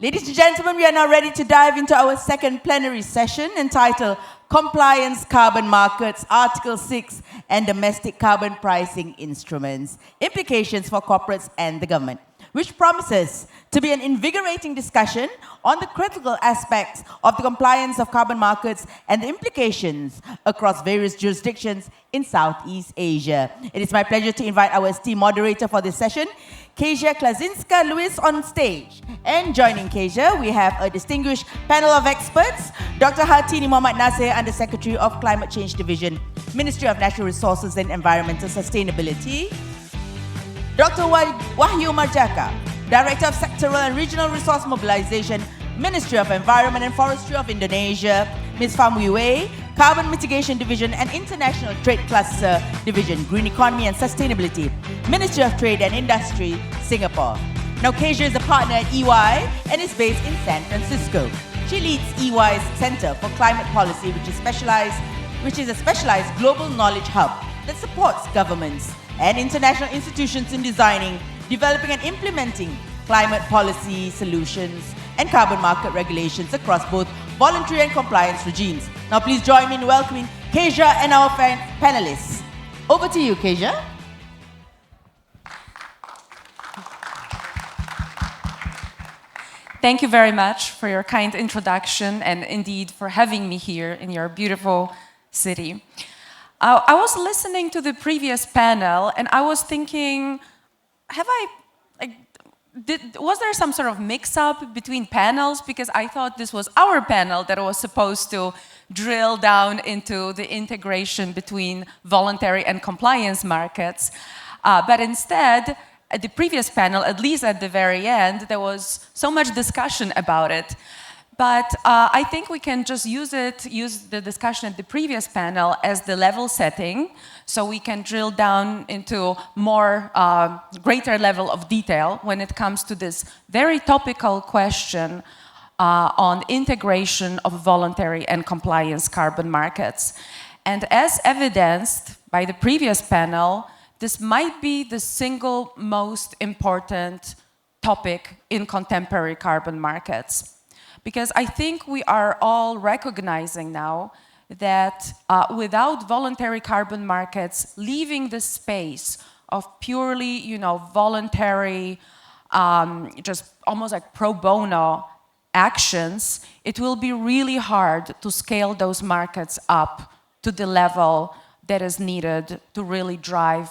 Ladies and gentlemen, we are now ready to dive into our second plenary session entitled Compliance Carbon Markets, Article 6 and Domestic Carbon Pricing Instruments, Implications for Corporates and the Government, which promises to be an invigorating discussion on the critical aspects of the compliance of carbon markets and the implications across various jurisdictions in Southeast Asia. It is my pleasure to invite our esteemed moderator for this session, Kezia Klazinska-Lewis, on stage. And joining Kezia, we have a distinguished panel of experts, Dr. Hartini Mohammad Nasir, Under-Secretary of Climate Change Division, Ministry of Natural Resources and Environmental Sustainability, Dr. Wahyu Marjaka, Director of Sectoral and Regional Resource Mobilization, Ministry of Environment and Forestry of Indonesia, Ms. Pham Wee Wei, Carbon Mitigation Division and International Trade Cluster Division, Green Economy and Sustainability, Ministry of Trade and Industry, Singapore. Now, Kezia is a partner at EY and is based in San Francisco. She leads EY's Center for Climate Policy, which is a specialized global knowledge hub that supports governments and international institutions in designing, developing and implementing climate policy solutions and carbon market regulations across both voluntary and compliance regimes. Now please join me in welcoming Kezia and our panelists. Over to you, Kezia. Thank you very much for your kind introduction and indeed for having me here in your beautiful city. I was listening to the previous panel and I was thinking, was there some sort of mix-up between panels? Because I thought this was our panel that was supposed to drill down into the integration between voluntary and compliance markets. But instead, at the previous panel, at least at the very end, there was so much discussion about it. But I think we can just use the discussion at the previous panel as the level setting, so we can drill down into more greater level of detail when it comes to this very topical question on integration of voluntary and compliance carbon markets. And as evidenced by the previous panel, this might be the single most important topic in contemporary carbon markets. Because I think we are all recognizing now that without voluntary carbon markets leaving the space of purely, voluntary, just almost like pro bono actions, it will be really hard to scale those markets up to the level that is needed to really drive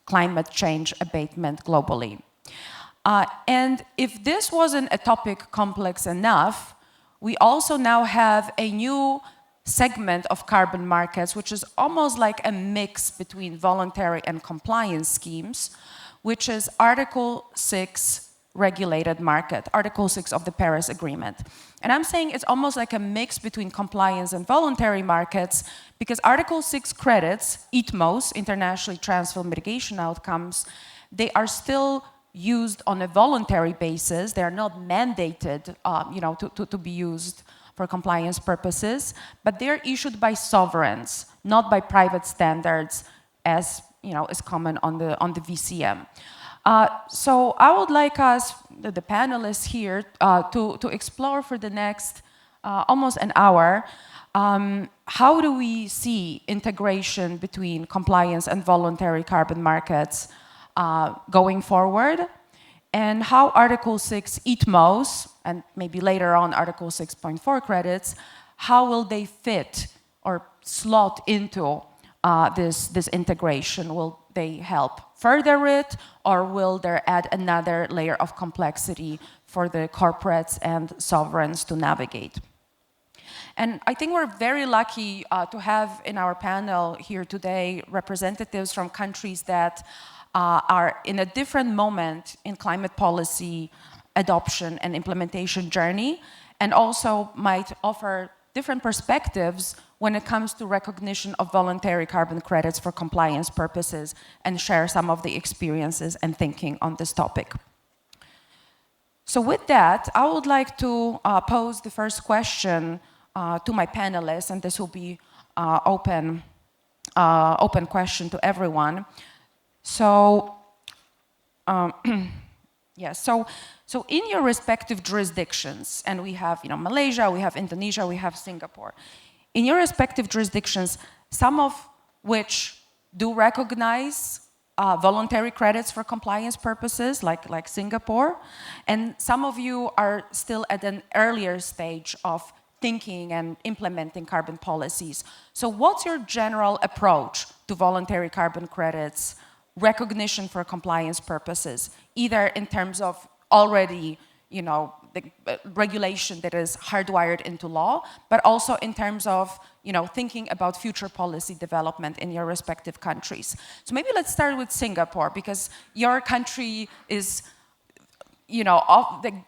climate change abatement globally. And if this wasn't a topic complex enough, we also now have a new segment of carbon markets, which is almost like a mix between voluntary and compliance schemes, which is Article 6 regulated market, Article 6 of the Paris Agreement. And I'm saying it's almost like a mix between compliance and voluntary markets because Article 6 credits, ITMOs, internationally transferable mitigation outcomes, they are still used on a voluntary basis. They are not mandated, to be used for compliance purposes, but they're issued by sovereigns, not by private standards, as is common on the VCM. So I would like us, the panelists here, to explore for the next almost an hour. How do we see integration between compliance and voluntary carbon markets going forward, and how Article 6 ITMOs, and maybe later on Article 6.4 credits, how will they fit or slot into this integration? Will they help further it, or will there add another layer of complexity for the corporates and sovereigns to navigate? And I think we're very lucky to have in our panel here today representatives from countries that are in a different moment in climate policy adoption and implementation journey, and also might offer different perspectives when it comes to recognition of voluntary carbon credits for compliance purposes, and share some of the experiences and thinking on this topic. So with that, I would like to pose the first question to my panelists, and this will be open question to everyone. So Yes. So in your respective jurisdictions, and we have, Malaysia, we have Indonesia, we have Singapore. In your respective jurisdictions, some of which do recognize voluntary credits for compliance purposes, like Singapore, and some of you are still at an earlier stage of thinking and implementing carbon policies. So what's your general approach to voluntary carbon credits, recognition for compliance purposes, either in terms of already, the regulation that is hardwired into law, but also in terms of, thinking about future policy development in your respective countries. So maybe let's start with Singapore, because your country is,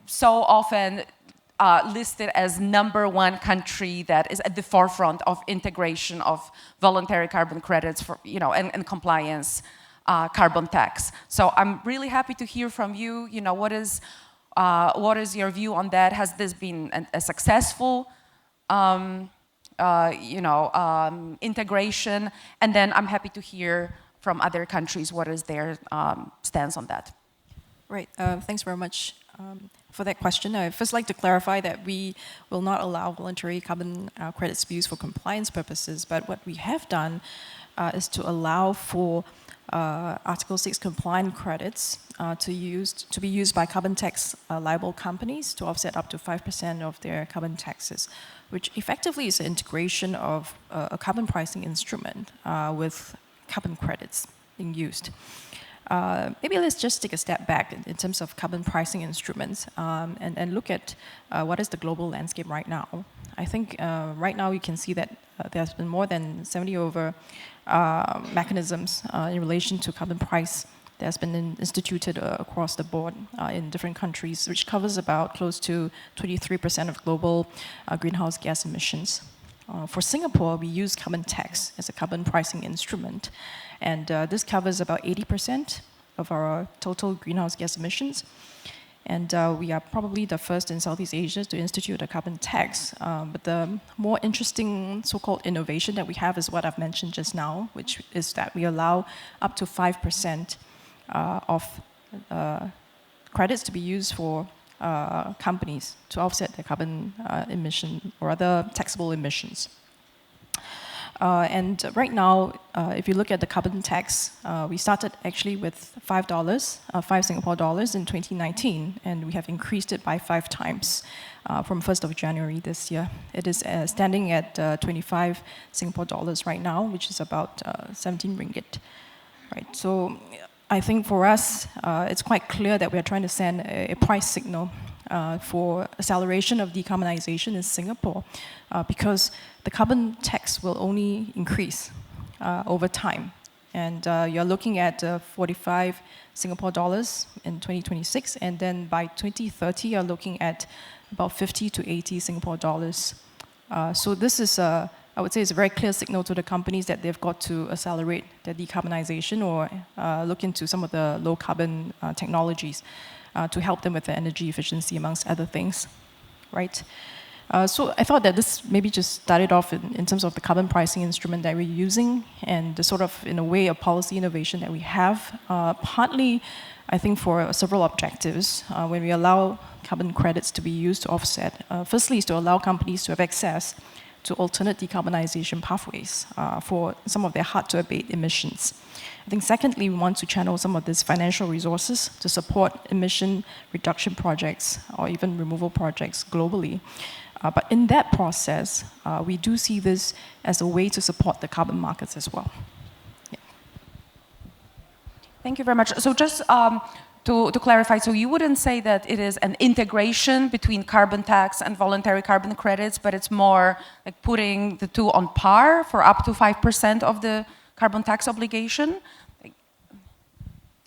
so often listed as #1 country that is at the forefront of integration of voluntary carbon credits for, and compliance carbon tax. So I'm really happy to hear from you. What is your view on that? Has this been a successful, integration? And then I'm happy to hear from other countries what is their stance on that. Right. Thanks very much for that question. I'd first like to clarify that we will not allow voluntary carbon credits to be used for compliance purposes, but what we have done is to allow for Article 6 compliant credits to be used by carbon tax liable companies to offset up to 5% of their carbon taxes, which effectively is an integration of a carbon pricing instrument with carbon credits being used. Maybe let's just take a step back in terms of carbon pricing instruments and look at what is the global landscape right now. I think right now you can see that there's been more than 70 over mechanisms in relation to carbon price that has been instituted across the board in different countries, which covers about close to 23% of global greenhouse gas emissions. For Singapore, we use carbon tax as a carbon pricing instrument, and this covers about 80% of our total greenhouse gas emissions. And we are probably the first in Southeast Asia to institute a carbon tax. But the more interesting so-called innovation that we have is what I've mentioned just now, which is that we allow up to 5% of credits to be used for companies to offset their carbon emission or other taxable emissions. And right now, if you look at the carbon tax, we started actually with $5, 5 Singapore dollars in 2019, and we have increased it by 5 times from 1st of January this year. It is standing at 25 Singapore dollars right now, which is about 17 ringgit. Right. So I think for us, it's quite clear that we are trying to send a price signal for acceleration of decarbonization in Singapore, because the carbon tax will only increase over time. And you're looking at 45 Singapore dollars in 2026, and then by 2030, you're looking at about 50 to 80 Singapore dollars. So this is, I would say, it's a very clear signal to the companies that they've got to accelerate their decarbonization or look into some of the low carbon technologies to help them with their energy efficiency, amongst other things, right? So I thought that this maybe just started off in terms of the carbon pricing instrument that we're using and the sort of, in a way, a policy innovation that we have, partly, I think, for several objectives. When we allow carbon credits to be used to offset, firstly is to allow companies to have access to alternate decarbonization pathways for some of their hard-to-abate emissions. I think secondly, we want to channel some of these financial resources to support emission reduction projects or even removal projects globally. But in that process, we do see this as a way to support the carbon markets as well. Yeah. Thank you very much. So just to clarify, so you wouldn't say that it is an integration between carbon tax and voluntary carbon credits, but it's more like putting the two on par for up to 5% of the carbon tax obligation?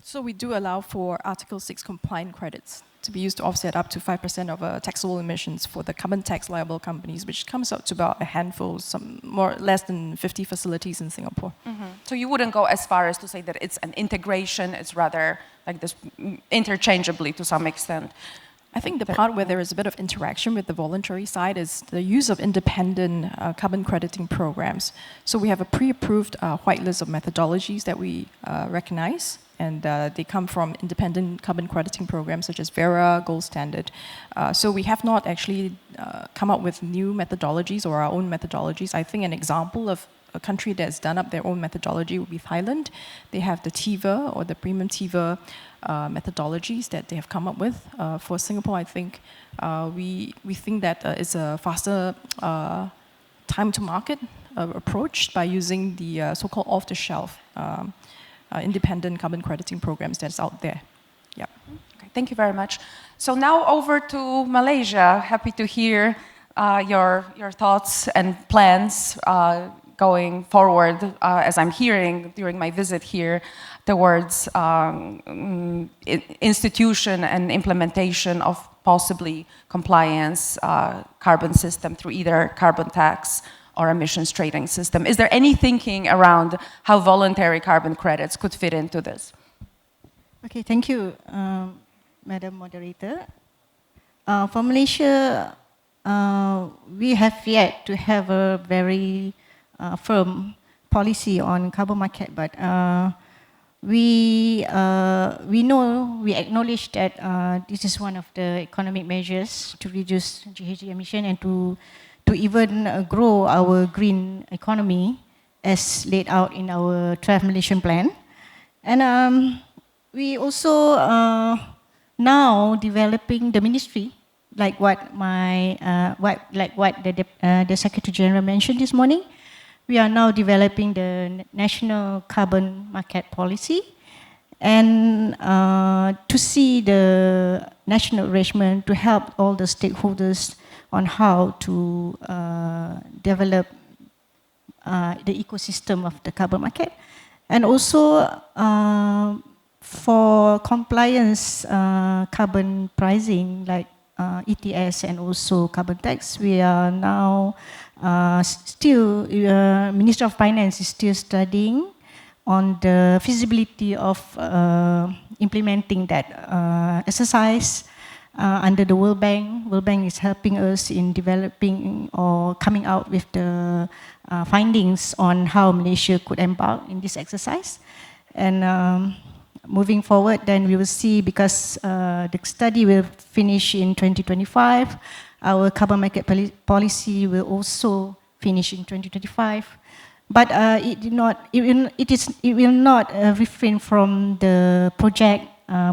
So we do allow for Article 6 compliant credits to be used to offset up to 5% of taxable emissions for the carbon tax liable companies, which comes out to about a handful, some more less than 50 facilities in Singapore. Mm-hmm. So you wouldn't go as far as to say that it's an integration, it's rather like this interchangeably to some extent. I think the part where there is a bit of interaction with the voluntary side is the use of independent carbon crediting programs. So we have a pre-approved white list of methodologies that we recognize, and they come from independent carbon crediting programs such as Vera, Gold Standard. So we have not actually come up with new methodologies or our own methodologies. I think an example of a country that's done up their own methodology would be Thailand. They have the TIVA or the premium TIVA methodologies that they have come up with. For Singapore, I think we think that it's a faster time to market approach by using the so-called off-the-shelf independent carbon crediting programs that's out there. Yeah. Okay, thank you very much. So now over to Malaysia. Happy to hear your thoughts and plans going forward, as I'm hearing during my visit here, towards institution and implementation of possibly compliance carbon system through either carbon tax or emissions trading system. Is there any thinking around how voluntary carbon credits could fit into this? Okay, thank you, Madam Moderator. For Malaysia, we have yet to have a very firm policy on carbon market, but we acknowledge that this is one of the economic measures to reduce GHG emission and to even grow our green economy as laid out in our 12 Malaysian plan. And we also now developing the ministry, like what the Secretary General mentioned this morning. We are now developing the national carbon market policy, and to see the national arrangement to help all the stakeholders on how to develop the ecosystem of the carbon market, and also for compliance carbon pricing like ETS and also carbon tax. We are now still, Minister of Finance is still studying on the feasibility of implementing that exercise under the World Bank. World Bank is helping us in developing or coming out with the findings on how Malaysia could embark in this exercise. And moving forward, then we will see, because the study will finish in 2025. Our carbon market policy will also finish in 2025, but it will not refrain from the project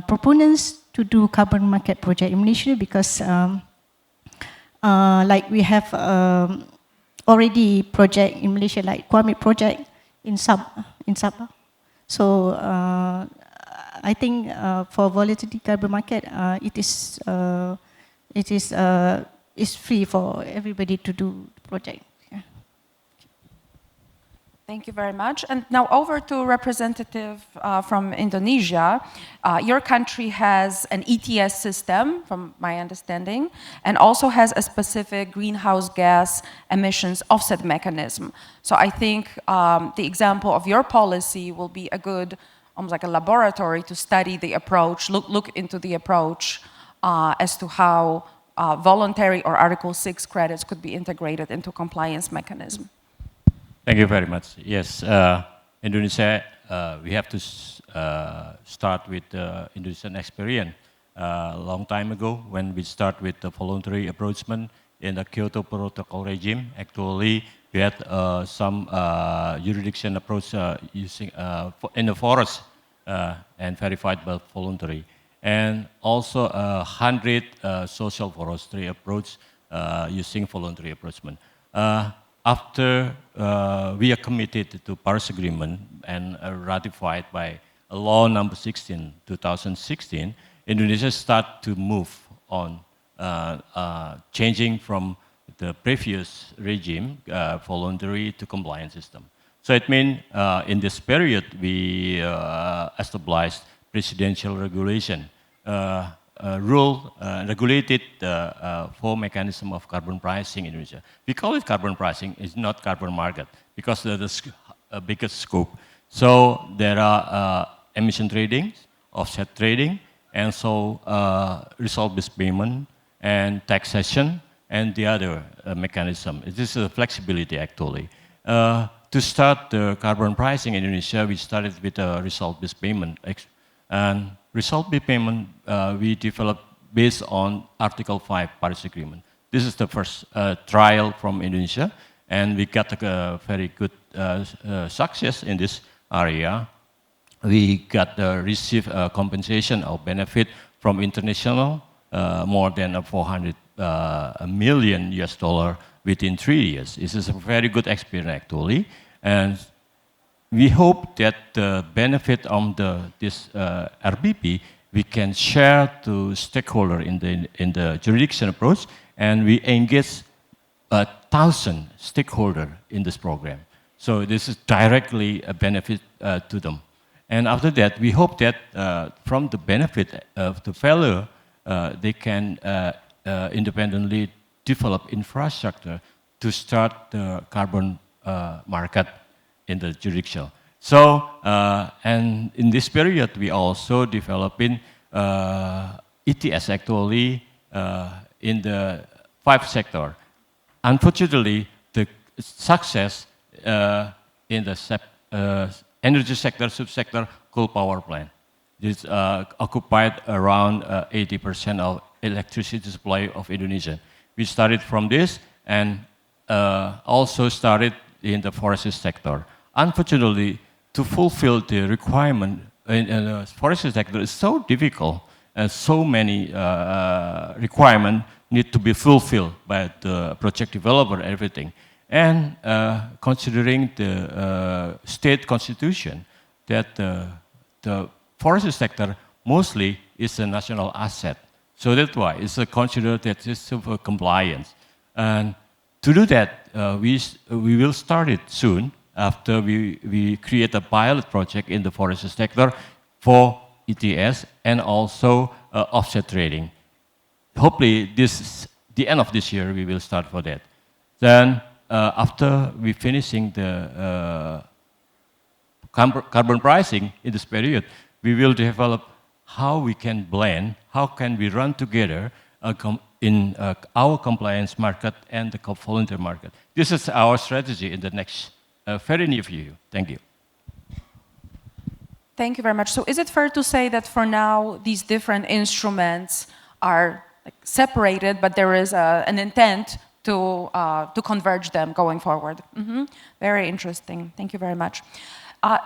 proponents to do carbon market project in Malaysia, because like we have already project in Malaysia like Kwame project in Sabah. So I think for voluntary carbon market, it's free for everybody to do the project. Yeah. Thank you very much. And now over to a representative from Indonesia. Your country has an ETS system, from my understanding, and also has a specific greenhouse gas emissions offset mechanism. So I think the example of your policy will be a good, almost like a laboratory to study the approach, look into the approach as to how voluntary or Article 6 credits could be integrated into compliance mechanism. Thank you very much. Yes, Indonesia, we have to start with the Indonesian experience. A long time ago, when we start with the voluntary approachment in the Kyoto Protocol regime, actually we had some jurisdiction approach using in the forest and verified by voluntary. And also 100 social forestry approach using voluntary approachment. After we are committed to Paris Agreement and ratified by Law Number 16, 2016, Indonesia start to move on changing from the previous regime, voluntary to compliance system. So it means in this period we established presidential regulation, regulated for mechanism of carbon pricing in Indonesia. We call it carbon pricing, it's not carbon market, because of the biggest scope. So there are emission trading, offset trading, and so result-based payment and taxation and the other mechanism. This is a flexibility actually. To start the carbon pricing in Indonesia, we started with a result-based payment. And result-based payment we developed based on Article 5 Paris Agreement. This is the first trial from Indonesia, and we got a very good success in this area. We got receive compensation or benefit from international more than 400 million US dollar within 3 years. This is a very good experience actually, and we hope that the benefit of this RBP we can share to stakeholder in the jurisdiction approach, and we engage 1,000 stakeholders in this program. So this is directly a benefit to them. And after that, we hope that from the benefit of the failure, they can independently develop infrastructure to start the carbon market in the jurisdiction. So, and in this period, we also developing ETS actually in the 5 sector. Unfortunately, the success in the energy sector, subsector, coal power plant. This occupied around 80% of electricity supply of Indonesia. We started from this and also started in the forestry sector. Unfortunately, to fulfill the requirement in the forestry sector is so difficult, and so many requirements need to be fulfilled by the project developer, everything. And considering the state constitution, that the forestry sector mostly is a national asset. So that's why it's considered that it's for compliance. And to do that, we will start it soon after we create a pilot project in the forestry sector for ETS and also offset trading. Hopefully, the end of this year, we will start for that. Then, after we finishing the carbon pricing in this period, we will develop how we can blend, how can we run together in our compliance market and the voluntary market. This is our strategy in the next very near future. Thank you. Thank you very much. So is it fair to say that for now, these different instruments are separated, but there is an intent to converge them going forward? Very interesting. Thank you very much.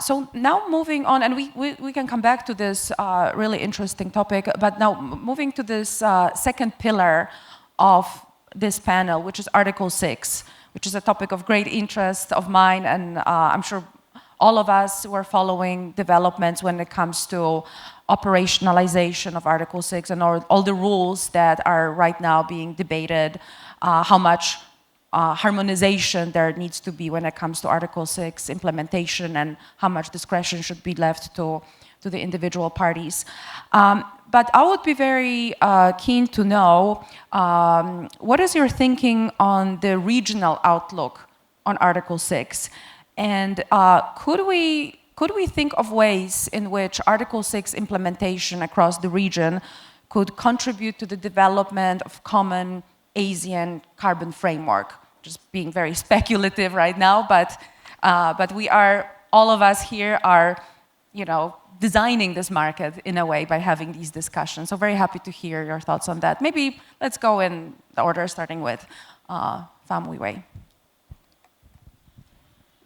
So now moving on, and we can come back to this really interesting topic, but now moving to this second pillar of this panel, which is Article 6, which is a topic of great interest of mine, and I'm sure all of us who are following developments when it comes to operationalization of Article 6 and all the rules that are right now being debated, how much harmonization there needs to be when it comes to Article 6 implementation and how much discretion should be left to the individual parties. But I would be very keen to know what is your thinking on the regional outlook on Article 6? And could we think of ways in which Article 6 implementation across the region could contribute to the development of common Asian carbon framework? Just being very speculative right now, but we are, all of us here are, designing this market in a way by having these discussions. So very happy to hear your thoughts on that. Maybe let's go in the order, starting with Pham Huy Wai.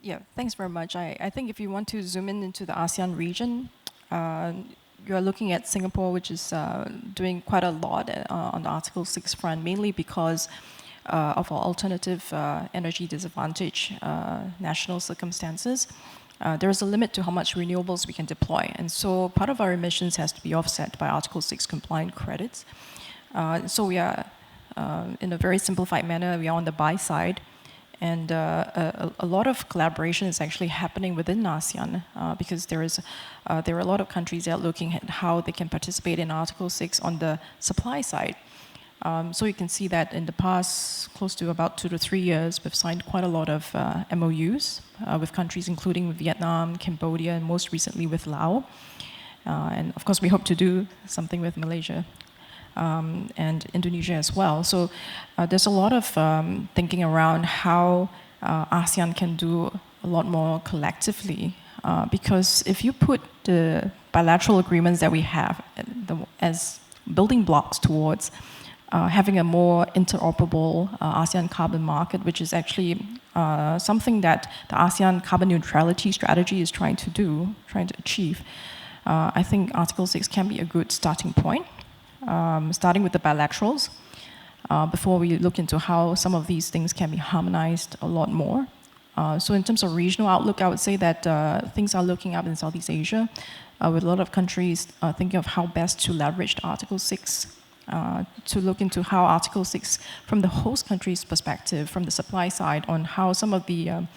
Yeah, thanks very much. I think if you want to zoom in into the ASEAN region, you're looking at Singapore, which is doing quite a lot on the Article 6 front, mainly because of our alternative energy disadvantage national circumstances. There is a limit to how much renewables we can deploy. And so part of our emissions has to be offset by Article 6 compliant credits. So we are, in a very simplified manner, we are on the buy side. And a lot of collaboration is actually happening within ASEAN because there are a lot of countries that are looking at how they can participate in Article 6 on the supply side. So you can see that in the past, close to about 2 to 3 years, we've signed quite a lot of MOUs with countries including Vietnam, Cambodia, and most recently with Laos. And of course, we hope to do something with Malaysia and Indonesia as well. So there's a lot of thinking around how ASEAN can do a lot more collectively. Because if you put the bilateral agreements that we have as building blocks towards having a more interoperable ASEAN carbon market, which is actually something that the ASEAN carbon neutrality strategy is trying to achieve, I think Article 6 can be a good starting point, starting with the bilaterals, before we look into how some of these things can be harmonized a lot more. So in terms of regional outlook, I would say that things are looking up in Southeast Asia, with a lot of countries thinking of how best to leverage Article 6, to look into how Article 6, from the host country's perspective, from the supply side, on how some of the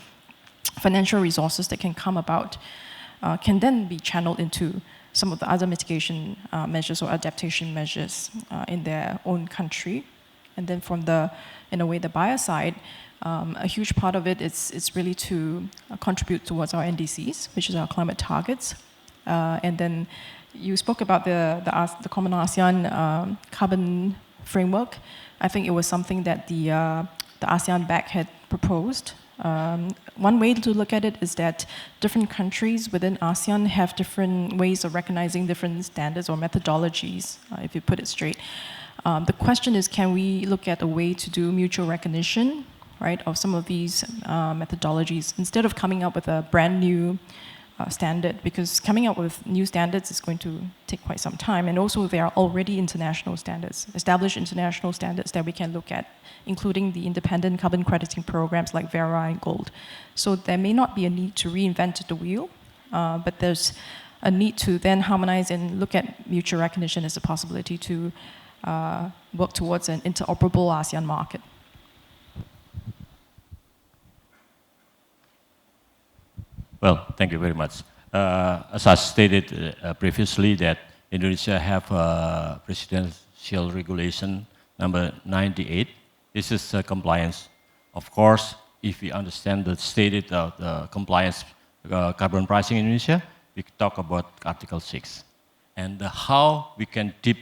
financial resources that can come about can then be channeled into some of the other mitigation measures or adaptation measures in their own country. And then from the, in a way, the buyer side, a huge part of it is really to contribute towards our NDCs, which is our climate targets. And then you spoke about the common ASEAN carbon framework. I think it was something that the ASEAN BAC had proposed. One way to look at it is that different countries within ASEAN have different ways of recognizing different standards or methodologies, if you put it straight. The question is, can we look at a way to do mutual recognition, right, of some of these methodologies, instead of coming up with a brand new standard, because coming up with new standards is going to take quite some time, and also there are already international standards, established international standards that we can look at, including the independent carbon crediting programs like Verra and Gold. So there may not be a need to reinvent the wheel, but there's a need to then harmonize and look at mutual recognition as a possibility to work towards an interoperable ASEAN market. Well, thank you very much. As I stated previously, that Indonesia have a presidential regulation number 98. This is compliance. Of course, if we understand the stated compliance carbon pricing in Indonesia, we talk about Article 6. And how we can deep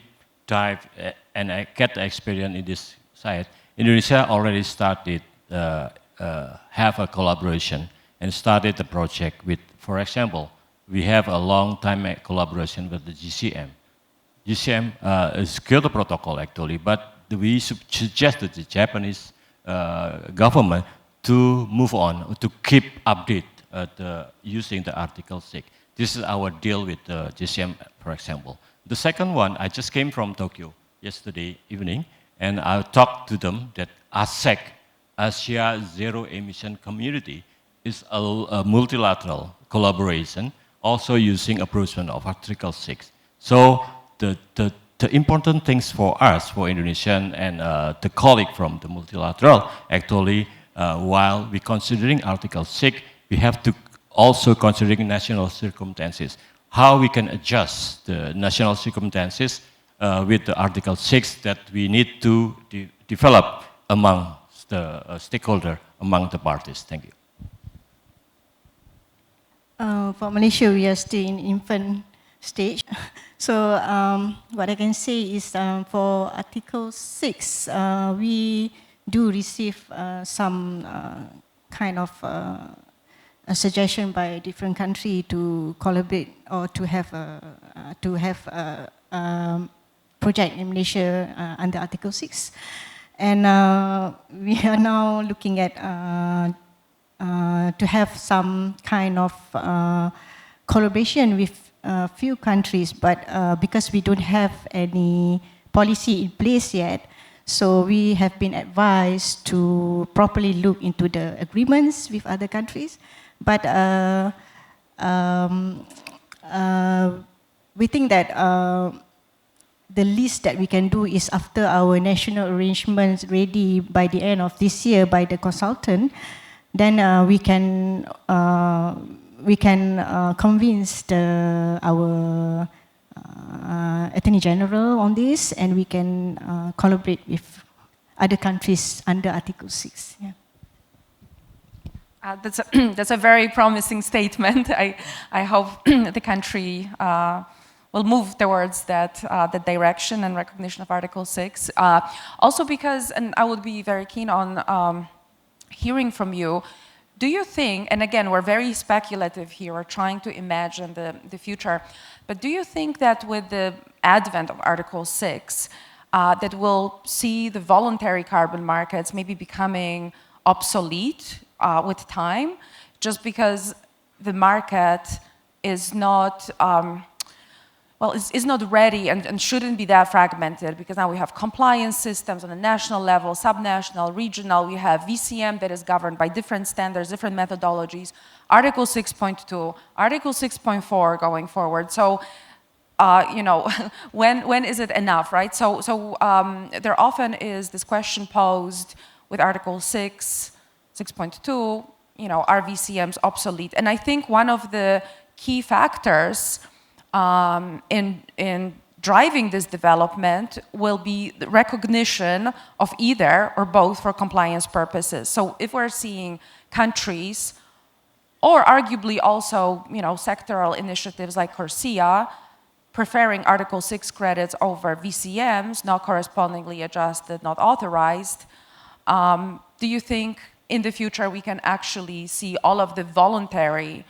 dive and get the experience in this side. Indonesia already started have a collaboration and started the project with, for example, we have a long time collaboration with the GCM. GCM is Kyoto Protocol actually, but we suggested the Japanese government to move on, to keep update using the Article 6. This is our deal with GCM, for example. The second one, I just came from Tokyo yesterday evening, and I talked to them that ASEC, Asia Zero Emission Community, is a multilateral collaboration, also using approachment of Article 6. So the important things for us, for Indonesian and the colleague from the multilateral, actually, while we're considering Article 6, we have to also considering national circumstances. How we can adjust the national circumstances with the Article 6 that we need to develop among the stakeholder, among the parties. Thank you. For Malaysia, we are still in infant stage. So what I can say is for Article 6, we do receive some kind of a suggestion by different country to collaborate or to have a project in Malaysia under Article 6. And we are now looking at to have some kind of collaboration with a few countries, but because we don't have any policy in place yet, so we have been advised to properly look into the agreements with other countries. But we think that the least that we can do is after our national arrangements ready by the end of this year by the consultant, then we can convince our Attorney General on this, and we can collaborate with other countries under Article 6. Yeah. That's a very promising statement. I hope the country will move towards that direction and recognition of Article 6. Also because, and I would be very keen on hearing from you, do you think, and again, we're very speculative here, we're trying to imagine the future, but do you think that with the advent of Article 6, that we'll see the voluntary carbon markets maybe becoming obsolete with time, just because the market is not, is not ready and shouldn't be that fragmented, because now we have compliance systems on a national level, subnational, regional, we have VCM that is governed by different standards, different methodologies, Article 6.2, Article 6.4 going forward. So, you know, when is it enough, right? So there often is this question posed with Article 6, 6.2, you know, are VCMs obsolete? And I think one of the key factors in driving this development will be the recognition of either or both for compliance purposes. So if we're seeing countries, or arguably also, you know, sectoral initiatives like CORSIA, preferring Article 6 credits over VCMs, not correspondingly adjusted, not authorized, do you think in the future we can actually see all of the voluntary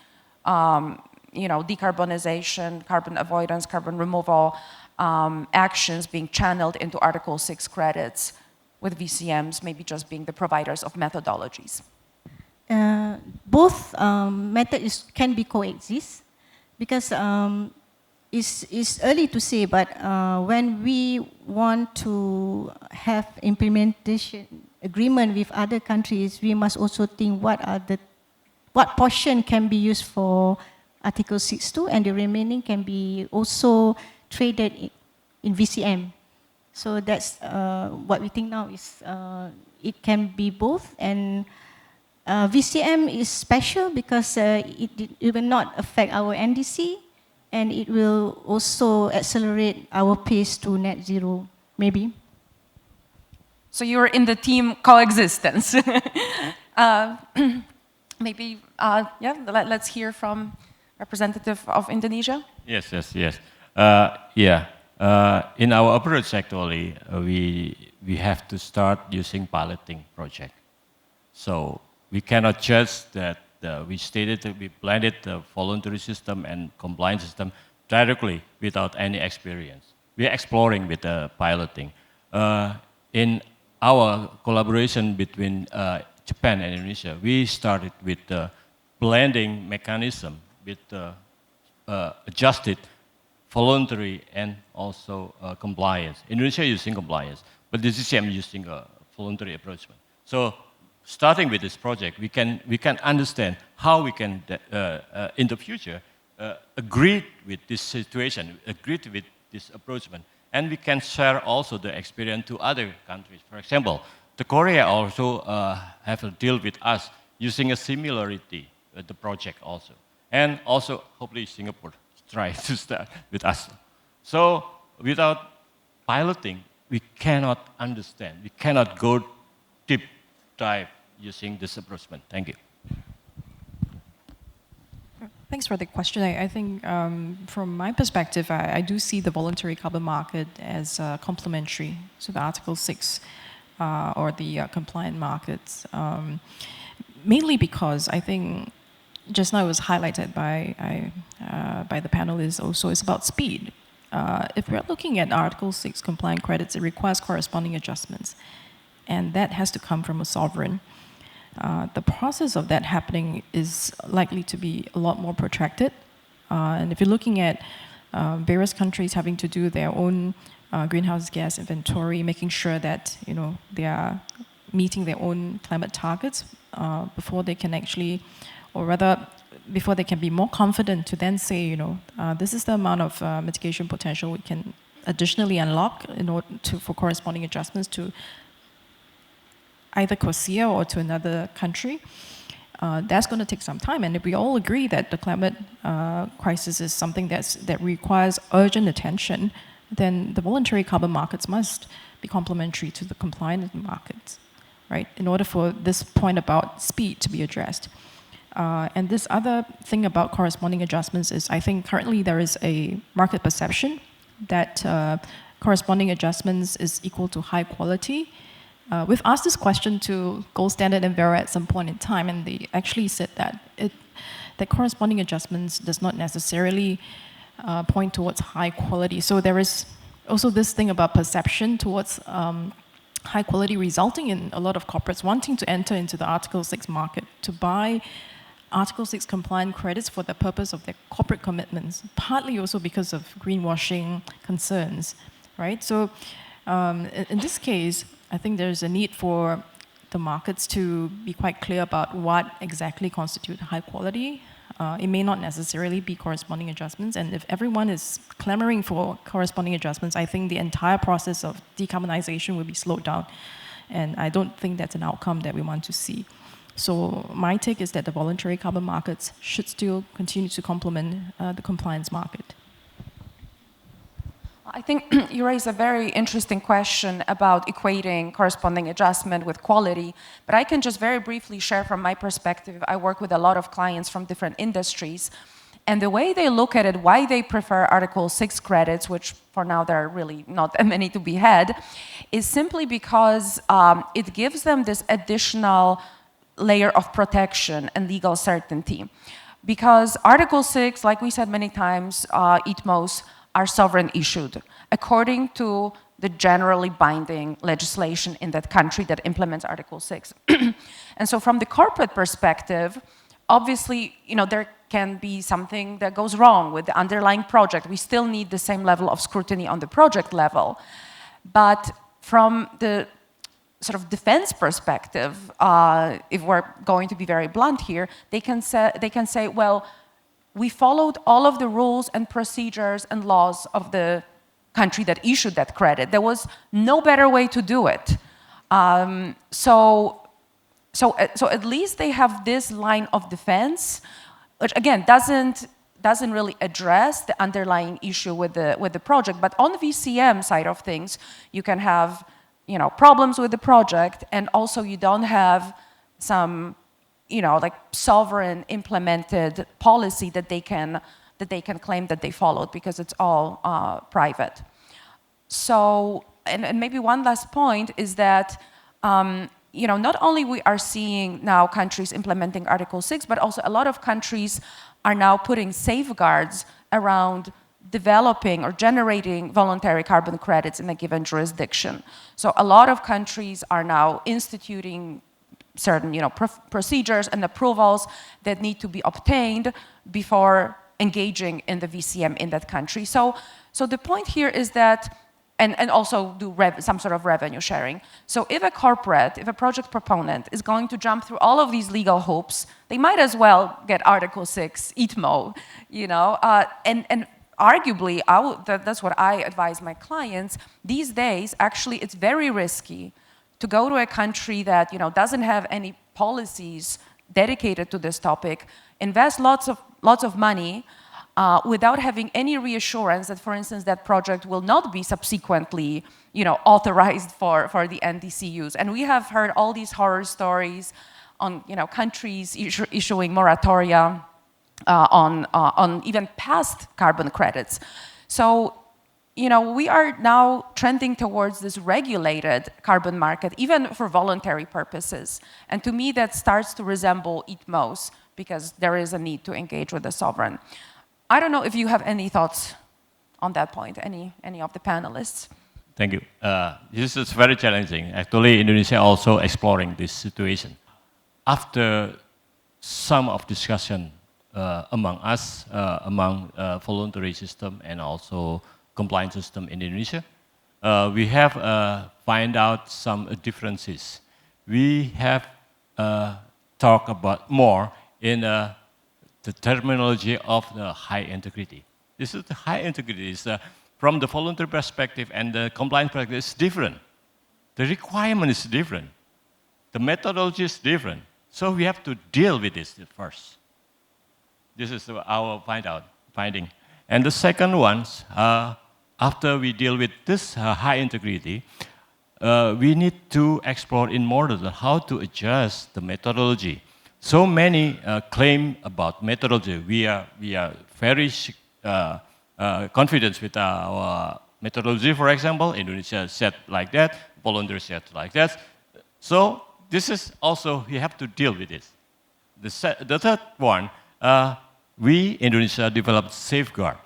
you know, decarbonization, carbon avoidance, carbon removal actions being channeled into Article 6 credits, with VCMs maybe just being the providers of methodologies? Both methods can be coexist, because it's early to say, but when we want to have implementation agreement with other countries, we must also think what portion can be used for Article 6.2, and the remaining can be also traded in VCM. So that's what we think now is it can be both. And VCM is special because it will not affect our NDC, and it will also accelerate our pace to net zero, maybe. So you're in the team coexistence. Maybe, yeah, let's hear from representative of Indonesia. Yes. In our approach, actually, we have to start using piloting project. So we cannot just that we stated that we blended the voluntary system and compliance system directly without any experience. We are exploring with the piloting. In our collaboration between Japan and Indonesia, we started with the blending mechanism with adjusted voluntary and also compliance. Indonesia using compliance, but the CCM using a voluntary approach. So starting with this project, we can understand how we can, in the future, agree with this situation, agree with this approach, and we can share also the experience to other countries. For example, the Korea also have a deal with us using a similarity with the project also. And also, hopefully Singapore try to start with us. So without piloting, we cannot understand, we cannot go deep dive using this approach. Thank you. Thanks for the question. I think from my perspective, I do see the voluntary carbon market as complementary to the Article 6 or the compliant markets. Mainly because I think just now it was highlighted by the panelists also, it's about speed. If we're looking at Article 6 compliant credits, it requires corresponding adjustments. And that has to come from a sovereign. The process of that happening is likely to be a lot more protracted. And if you're looking at various countries having to do their own greenhouse gas inventory, making sure that they are meeting their own climate targets before they can actually, or rather, before they can be more confident to then say, this is the amount of mitigation potential we can additionally unlock in order for corresponding adjustments to either CORSIA or to another country. That's going to take some time. And if we all agree that the climate crisis is something that requires urgent attention, then the voluntary carbon markets must be complementary to the compliant markets, right? In order for this point about speed to be addressed. And this other thing about corresponding adjustments is I think currently there is a market perception that corresponding adjustments is equal to high quality. We've asked this question to Gold Standard and Vera at some point in time, and they actually said that that corresponding adjustments does not necessarily point towards high quality. So there is also this thing about perception towards high quality, resulting in a lot of corporates wanting to enter into the Article 6 market to buy Article 6 compliant credits for the purpose of their corporate commitments, partly also because of greenwashing concerns, right? So in this case, I think there's a need for the markets to be quite clear about what exactly constitutes high quality. It may not necessarily be corresponding adjustments, and if everyone is clamoring for corresponding adjustments, I think the entire process of decarbonization will be slowed down, and I don't think that's an outcome that we want to see. So my take is that the voluntary carbon markets should still continue to complement the compliance market. I think you raise a very interesting question about equating corresponding adjustment with quality, but I can just very briefly share from my perspective. I work with a lot of clients from different industries, and the way they look at it, why they prefer Article 6 credits, which for now there are really not that many to be had, is simply because it gives them this additional layer of protection and legal certainty. Because Article 6, like we said many times, ITMOs, are sovereign issued according to the generally binding legislation in that country that implements Article 6. And so from the corporate perspective, obviously, there can be something that goes wrong with the underlying project. We still need the same level of scrutiny on the project level. But from the sort of defense perspective, if we're going to be very blunt here, they can say, well, we followed all of the rules and procedures and laws of the country that issued that credit. There was no better way to do it. So at least they have this line of defense, which again doesn't really address the underlying issue with the project. But on the VCM side of things, you can have problems with the project, and also you don't have some like sovereign implemented policy that they can claim that they followed, because it's all private. So, and maybe one last point is that not only we are seeing now countries implementing Article 6, but also a lot of countries are now putting safeguards around developing or generating voluntary carbon credits in a given jurisdiction. So a lot of countries are now instituting certain procedures and approvals that need to be obtained before engaging in the VCM in that country. So the point here is that, and also do some sort of revenue sharing. So if a project proponent is going to jump through all of these legal hoops, they might as well get Article 6 ITMO, and arguably, that's what I advise my clients. These days, actually, it's very risky to go to a country that doesn't have any policies dedicated to this topic, invest lots of money without having any reassurance that, for instance, that project will not be subsequently authorized for the NDCUs. And we have heard all these horror stories on countries issuing moratoria on even past carbon credits. So we are now trending towards this regulated carbon market, even for voluntary purposes. And to me, that starts to resemble ITMOs, because there is a need to engage with the sovereign. I don't know if you have any thoughts on that point, any of the panelists. Thank you. This is very challenging. Actually, Indonesia also exploring this situation. After some of discussion among us, among voluntary system and also compliance system in Indonesia, we have find out some differences. We have talked about more in the terminology of the high integrity. This is the high integrity. Is from the voluntary perspective and the compliance perspective is different. The requirement is different. The methodology is different. So we have to deal with this first. This is our finding. And the second one, after we deal with this high integrity, we need to explore in more detail how to adjust the methodology. so many claim about methodology. We are very confident with our methodology, for example. Indonesia said like that, voluntary said like that. So this is also, you have to deal with this. The third one, we, Indonesia, developed safeguard,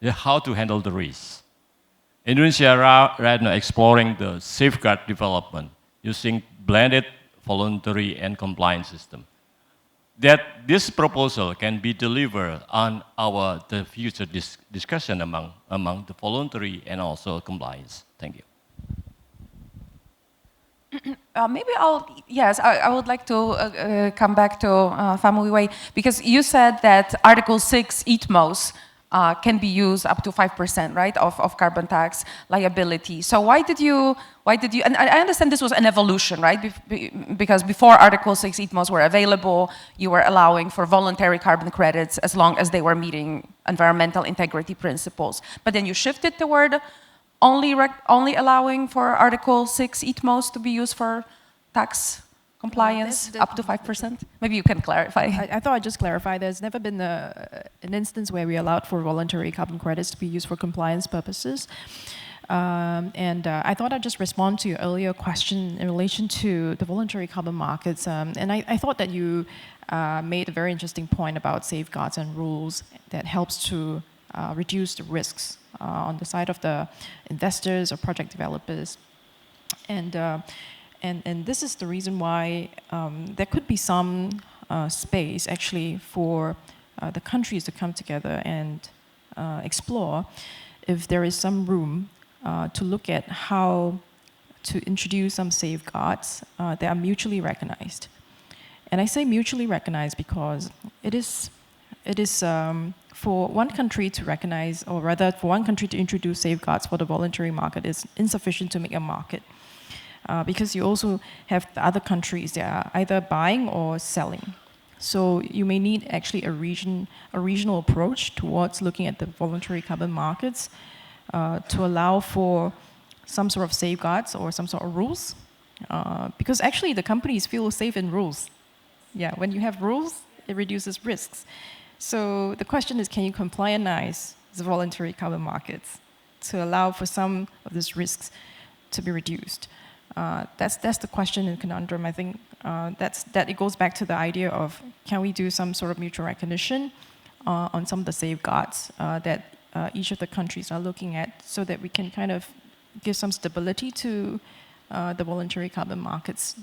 how to handle the risk. Indonesia right now exploring the safeguard development using blended voluntary and compliance system. That this proposal can be delivered on the future discussion among the voluntary and also compliance. Thank you. Maybe I would like to come back to Family Way, because you said that Article 6 ITMOs can be used up to 5%, right, of carbon tax liability. So why did you, and I understand this was an evolution, right, because before Article 6 ITMOs were available, you were allowing for voluntary carbon credits as long as they were meeting environmental integrity principles. But then you shifted toward only allowing for Article 6 ITMOs to be used for tax compliance up to 5%? Maybe you can clarify. I thought I'd just clarify. There's never been an instance where we allowed for voluntary carbon credits to be used for compliance purposes. I thought I'd just respond to your earlier question in relation to the voluntary carbon markets. And I thought that you made a very interesting point about safeguards and rules that helps to reduce the risks on the side of the investors or project developers. And this is the reason why there could be some space actually for the countries to come together and explore if there is some room to look at how to introduce some safeguards that are mutually recognized. And I say mutually recognized because it is for one country to recognize, or rather for one country to introduce safeguards for the voluntary market is insufficient to make a market. Because you also have the other countries that are either buying or selling. So you may need actually a regional approach towards looking at the voluntary carbon markets to allow for some sort of safeguards or some sort of rules. Because actually the companies feel safe in rules. Yeah, when you have rules, it reduces risks. So the question is, can you complianize the voluntary carbon markets to allow for some of these risks to be reduced? That's the question and conundrum. I think that it goes back to the idea of, can we do some sort of mutual recognition on some of the safeguards that each of the countries are looking at, so that we can kind of give some stability to the voluntary carbon markets.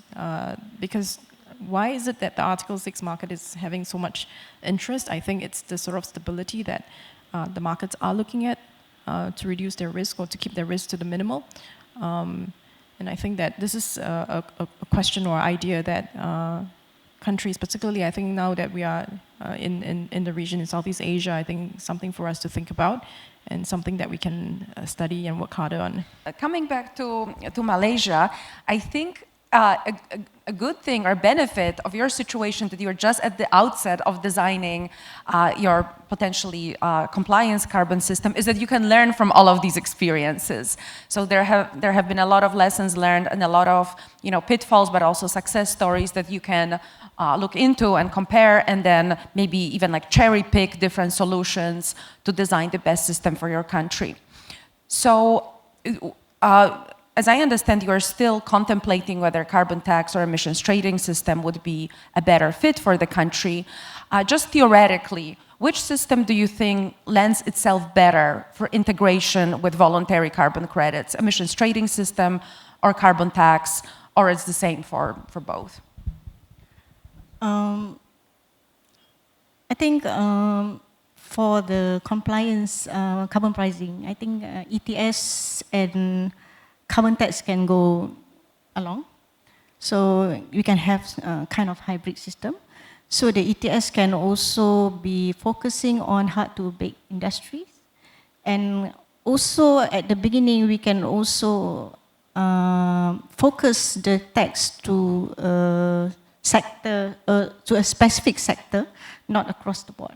Because why is it that the Article 6 market is having so much interest? I think it's the sort of stability that the markets are looking at to reduce their risk or to keep their risk to the minimal. And I think that this is a question or idea that countries, particularly I think now that we are in the region in Southeast Asia, I think something for us to think about and something that we can study and work harder on. Coming back to Malaysia, I think a good thing or benefit of your situation that you're just at the outset of designing your potentially compliance carbon system is that you can learn from all of these experiences. So there have been a lot of lessons learned and a lot of pitfalls, but also success stories that you can look into and compare, and then maybe even like cherry pick different solutions to design the best system for your country. So as I understand, you are still contemplating whether carbon tax or emissions trading system would be a better fit for the country. Just theoretically, which system do you think lends itself better for integration with voluntary carbon credits? Emissions trading system or carbon tax, or it's the same for both? I think for the compliance carbon pricing, I think ETS and carbon tax can go along. So you can have kind of hybrid system. So the ETS can also be focusing on hard-to-abate industries. And also at the beginning, we can also focus the tax to a sector, to a specific sector, not across the board.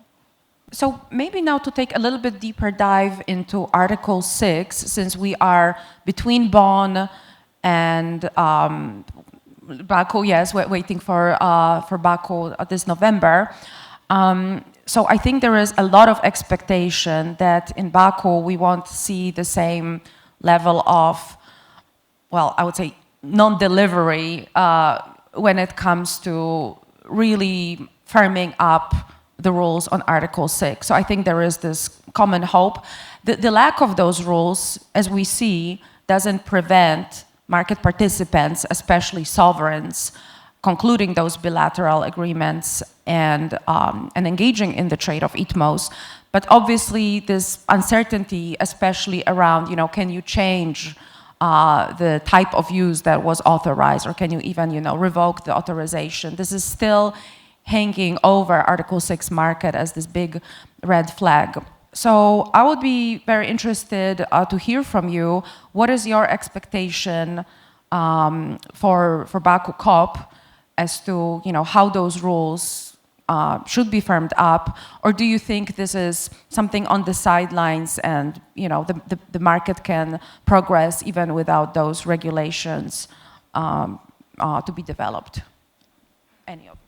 So maybe now to take a little bit deeper dive into Article 6, since we are between Bonn and Baku, yes, we're waiting for Baku this November. So I think there is a lot of expectation that in Baku we won't see the same level of, well, I would say non-delivery when it comes to really firming up the rules on Article 6. So I think there is this common hope. The lack of those rules, as we see, doesn't prevent market participants, especially sovereigns, concluding those bilateral agreements and engaging in the trade of ITMOs. But obviously this uncertainty, especially around, can you change the type of use that was authorized, or can you even, revoke the authorization? This is still hanging over Article 6 market as this big red flag. So I would be very interested to hear from you. What is your expectation for Baku COP as to how those rules should be firmed up, or do you think this is something on the sidelines and the market can progress even without those regulations to be developed? Any of you?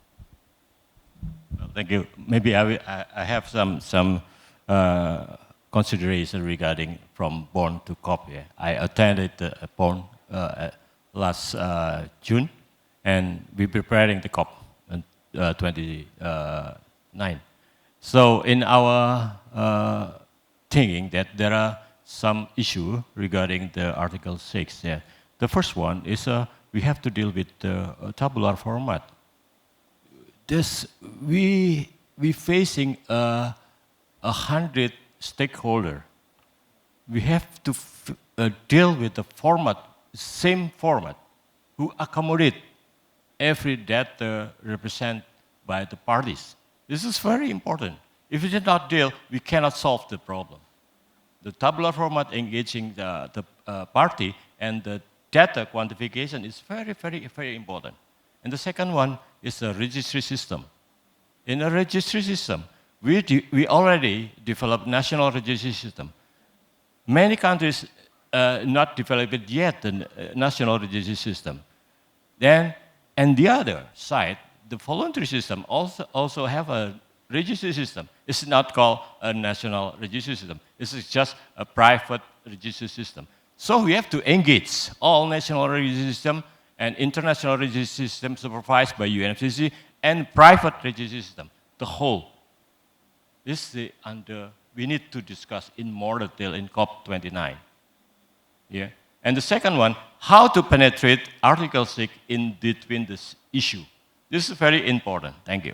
Well, thank you. Maybe I have some consideration regarding from Bonn to COP. Yeah. I attended Bonn last June, and we're preparing the COP 29. So in our thinking that there are some issue regarding the Article 6. Yeah. The first one is we have to deal with the tabular format. We facing 100 stakeholder. We have to deal with the format, same format, who accommodate every data represented by the parties. This is very important. If we did not deal, we cannot solve the problem. The tabular format engaging the party and the data quantification is very, very, very important. And the second one is the registry system. In a registry system, we already developed national registry system. Many countries not developed yet the national registry system. Then, on the other side, the voluntary system also have a registry system. It's not called a national registry system. This is just a private registry system. So we have to engage all national registry system and international registry system supervised by UNFCCC and private registry system, the whole. This is we need to discuss in more detail in COP29. Yeah. And the second one, how to penetrate Article 6 in between this issue. This is very important. Thank you.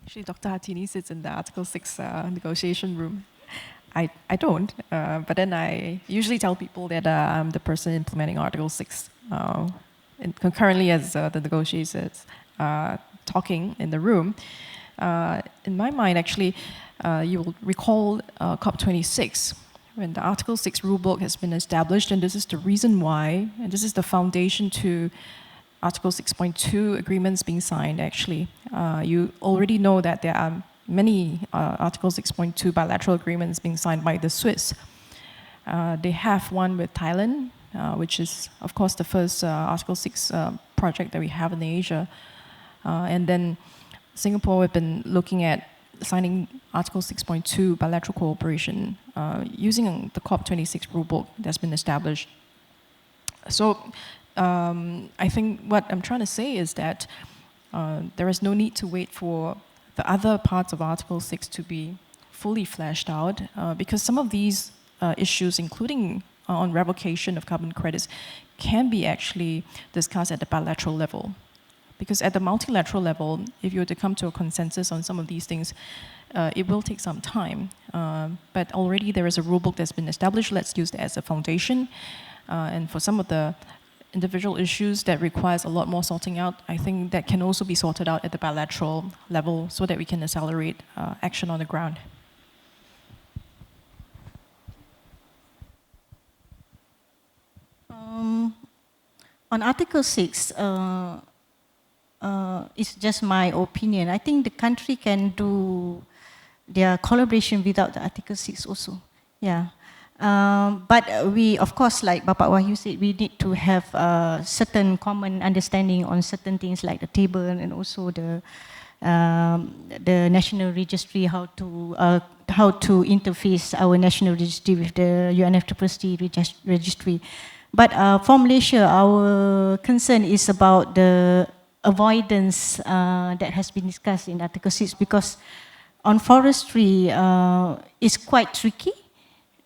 Actually, Dr. Hartini sits in the Article 6 negotiation room. I don't, but then I usually tell people that I'm the person implementing Article 6 and concurrently as the negotiators talking in the room. In my mind, actually, you will recall COP26, when the Article 6 rulebook has been established, and this is the reason why, and this is the foundation to Article 6.2 agreements being signed, actually. You already know that there are many Article 6.2 bilateral agreements being signed by the Swiss. They have one with Thailand, which is, of course, the first Article 6 project that we have in Asia. And then Singapore, we've been looking at signing Article 6.2 bilateral cooperation using the COP26 rulebook that's been established. So I think what I'm trying to say is that there is no need to wait for the other parts of Article 6 to be fully fleshed out because some of these issues, including on revocation of carbon credits, can be actually discussed at the bilateral level. Because at the multilateral level, if you were to come to a consensus on some of these things, it will take some time. But already there is a rulebook that's been established. Let's use that as a foundation. And for some of the individual issues that requires a lot more sorting out, I think that can also be sorted out at the bilateral level so that we can accelerate action on the ground. On Article 6, it's just my opinion. I think the country can do their collaboration without the Article 6 also. Yeah. But we, of course, like Bapak Wahyu said, we need to have certain common understanding on certain things like the table and also the national registry, how to interface our national registry with the UNFCCC registry. But for Malaysia, our concern is about the avoidance that has been discussed in Article 6, because on forestry is quite tricky,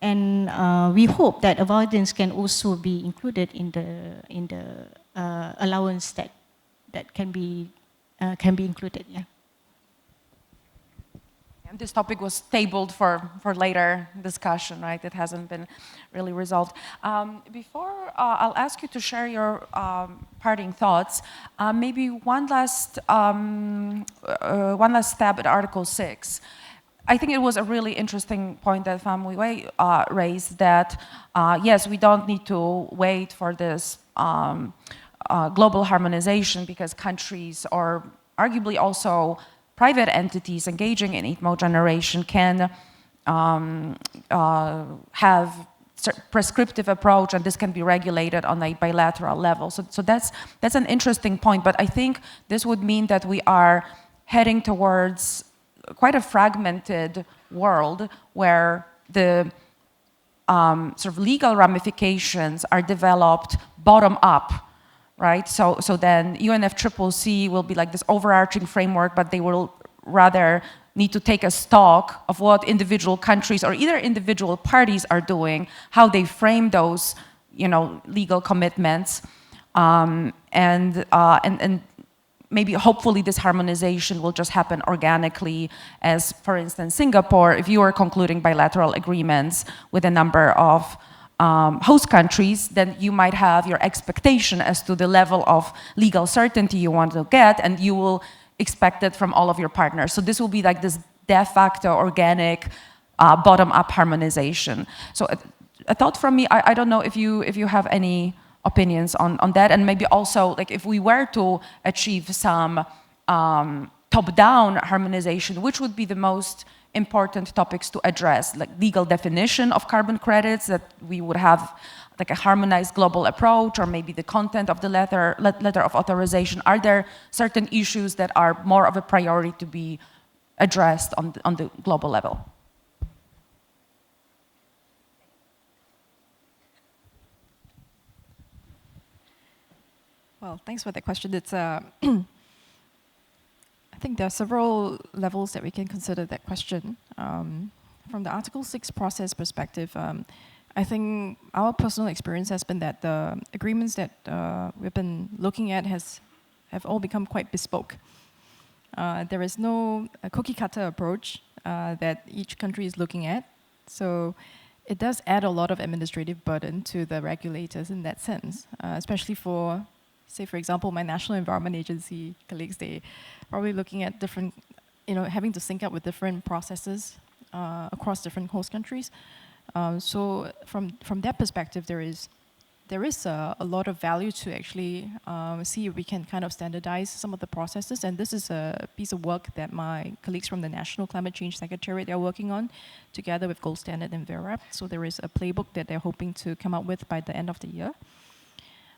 and we hope that avoidance can also be included in the allowance that can be included. Yeah. And this topic was tabled for later discussion, right? It hasn't been really resolved. Before I'll ask you to share your parting thoughts, maybe one last stab at Article 6. I think it was a really interesting point that Pham Mui Wei raised, that yes, we don't need to wait for this global harmonization, because countries, or arguably also private entities engaging in ITMO generation, can have prescriptive approach, and this can be regulated on a bilateral level. So that's an interesting point, but I think this would mean that we are heading towards quite a fragmented world, where the sort of legal ramifications are developed bottom up, right? So then UNFCCC will be like this overarching framework, but they will rather need to take a stock of what individual countries or either individual parties are doing, how they frame those, legal commitments, and maybe hopefully this harmonization will just happen organically, as for instance Singapore, if you are concluding bilateral agreements with a number of host countries, then you might have your expectation as to the level of legal certainty you want to get, and you will expect it from all of your partners. So this will be like this de facto organic bottom-up harmonization. So a thought from me, I don't know if you have any opinions on that, and maybe also like if we were to achieve some top-down harmonization, which would be the most important topics to address, like legal definition of carbon credits, that we would have like a harmonized global approach, or maybe the content of the letter of authorization. Are there certain issues that are more of a priority to be addressed on the global level? Well, thanks for that question. It's I think there are several levels that we can consider that question. From the Article 6 process perspective, I think our personal experience has been that the agreements that we've been looking at have all become quite bespoke. There is no cookie-cutter approach that each country is looking at. So it does add a lot of administrative burden to the regulators in that sense, especially for, say, for example, my National Environment Agency colleagues. They probably looking at different, having to sync up with different processes across different host countries. So from that perspective, there is a lot of value to actually see if we can kind of standardize some of the processes. And this is a piece of work that my colleagues from the National Climate Change Secretariat are working on, together with Gold Standard and VERAP. So there is a playbook that they're hoping to come up with by the end of the year.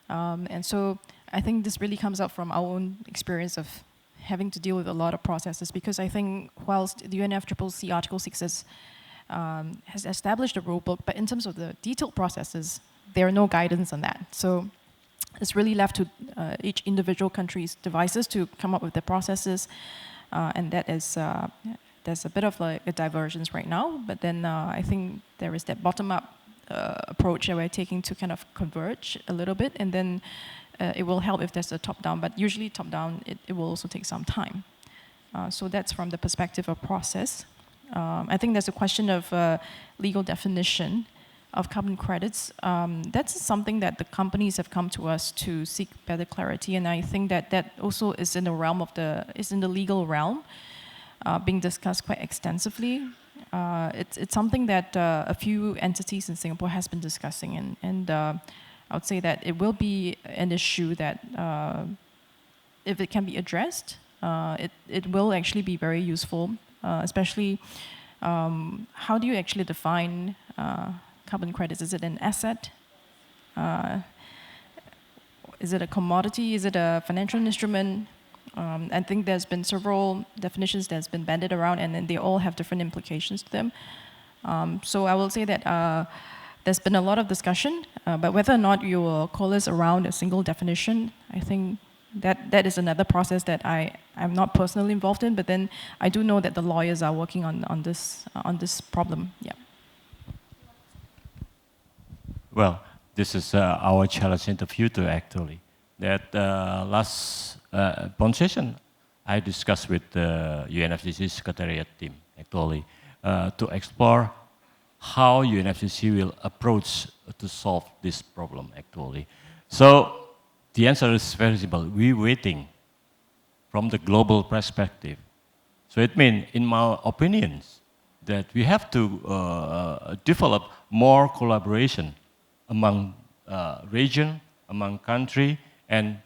And so I think this really comes out from our own experience of having to deal with a lot of processes, because I think whilst the UNFCCC Article 6 has established a rule book, but in terms of the detailed processes, there are no guidance on that. So it's really left to each individual country's devices to come up with the processes, and that is there's a bit of like a divergence right now. But then I think there is that bottom-up approach that we're taking to kind of converge a little bit, and then it will help if there's a top-down. But usually top-down, it will also take some time. So that's from the perspective of process. I think there's a question of legal definition of carbon credits. That's something that the companies have come to us to seek better clarity, and I think that also is in the realm of is in the legal realm, being discussed quite extensively. It's something that a few entities in Singapore has been discussing, and I would say that it will be an issue that if it can be addressed, it will actually be very useful, especially how do you actually define carbon credits? Is it an asset? Is it a commodity? Is it a financial instrument? I think there's been several definitions that's been banded around, and then they all have different implications to them. So I will say that there's been a lot of discussion, but whether or not you will coalesce around a single definition, I think that is another process that I'm not personally involved in, but then I do know that the lawyers are working on this problem. Yeah. Well, this is our challenge in the future, actually. That last bond session, I discussed with the UNFCCC Secretariat team, actually, to explore how UNFCCC will approach to solve this problem, actually. So the answer is very simple. We're waiting from the global perspective. So it means, in my opinions, that we have to develop more collaboration among region, among country, and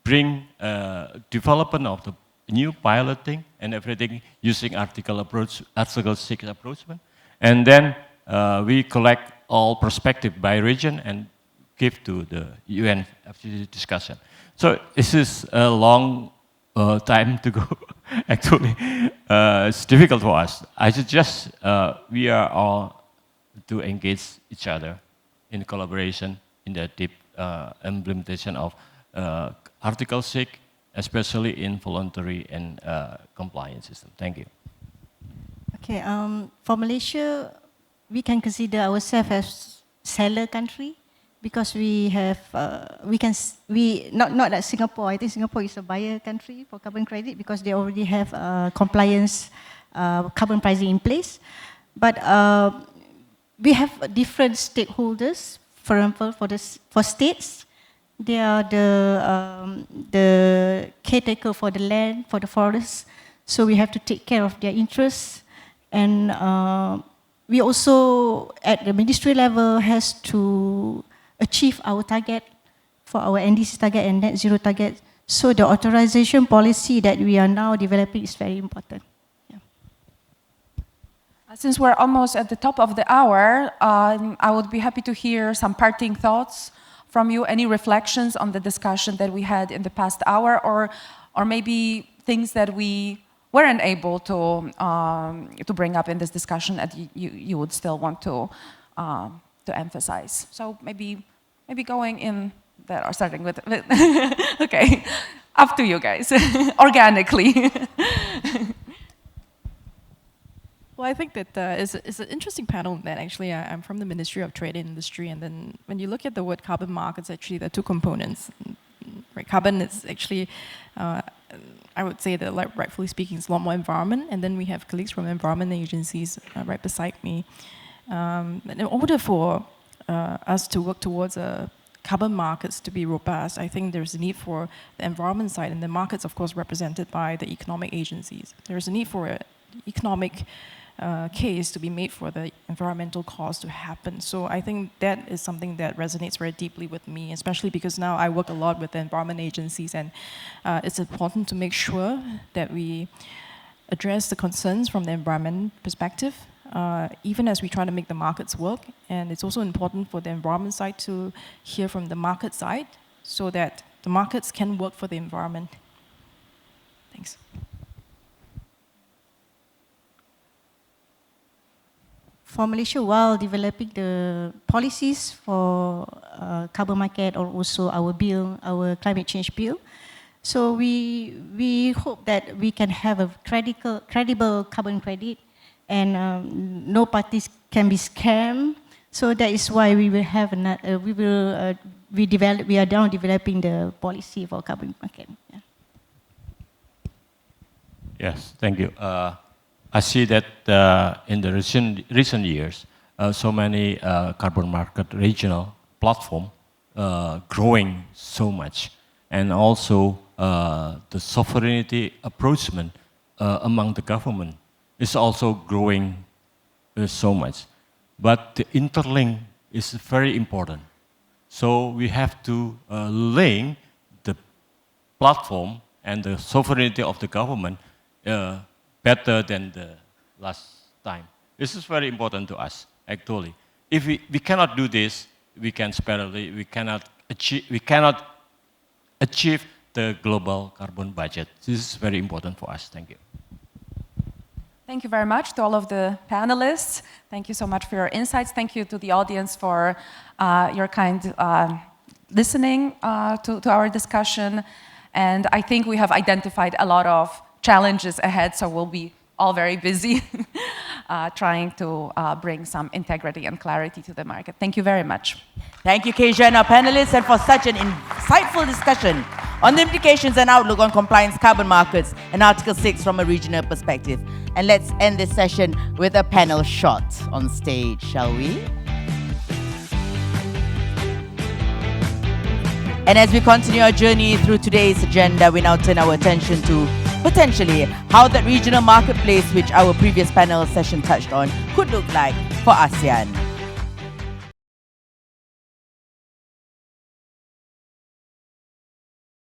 bring development of the new piloting and everything using Article 6 approachment. And then we collect all perspective by region and give to the UN discussion. So this is a long time to go. Actually, it's difficult for us. I suggest we are all to engage each other in collaboration in the deep implementation of Article 6, especially in voluntary and compliance system. Thank you. Okay, for Malaysia, we can consider ourselves as seller country because we have, not like Singapore. I think Singapore is a buyer country for carbon credit because they already have compliance carbon pricing in place. But we have different stakeholders. For example, for states, they are the caretaker for the land, for the forests. So we have to take care of their interests. And we also, at the ministry level, has to achieve our target for our NDC target and net zero target. So the authorization policy that we are now developing is very important. Yeah. Since we're almost at the top of the hour, I would be happy to hear some parting thoughts from you, any reflections on the discussion that we had in the past hour, or maybe things that we weren't able to bring up in this discussion that you would still want to emphasize. So maybe going in there or starting with okay, up to you guys, organically. Well, I think that it's an interesting panel that actually I'm from the Ministry of Trade and Industry, and then when you look at the word carbon markets, actually there are two components. Right, carbon is actually, I would say that, like, rightfully speaking, it's a lot more environment, and then we have colleagues from environment agencies right beside me. And in order for us to work towards carbon markets to be robust, I think there's a need for the environment side, and the markets, of course, represented by the economic agencies. There's a need for an economic case to be made for the environmental cause to happen. So I think that is something that resonates very deeply with me, especially because now I work a lot with the environment agencies, and it's important to make sure that we address the concerns from the environment perspective, even as we try to make the markets work. And it's also important for the environment side to hear from the market side so that the markets can work for the environment. Thanks. For Malaysia, while developing the policies for carbon market or also our bill, our climate change bill, so we hope that we can have a credible carbon credit, and no parties can be scammed. So that is why we will have we are now developing the policy for carbon market. Yeah. Yes, thank you. I see that in the recent years, so many carbon market regional platform growing so much, and also the sovereignty approachment among the government is also growing so much. But the interlink is very important. So we have to link the platform and the sovereignty of the government better than the last time. This is very important to us, actually. If we cannot do this, we cannot achieve the global carbon budget. This is very important for us. Thank you. Thank you very much to all of the panelists. Thank you so much for your insights. Thank you to the audience for your kind listening to our discussion. And I think we have identified a lot of challenges ahead, so we'll be all very busy trying to bring some integrity and clarity to the market. Thank you very much. Thank you, Kezia and our panelists, and for such an insightful discussion on the implications and outlook on compliance carbon markets and Article 6 from a regional perspective. And let's end this session with a panel shot on stage, shall we? And as we continue our journey through today's agenda, we now turn our attention to potentially how that regional marketplace, which our previous panel session touched on, could look like for ASEAN.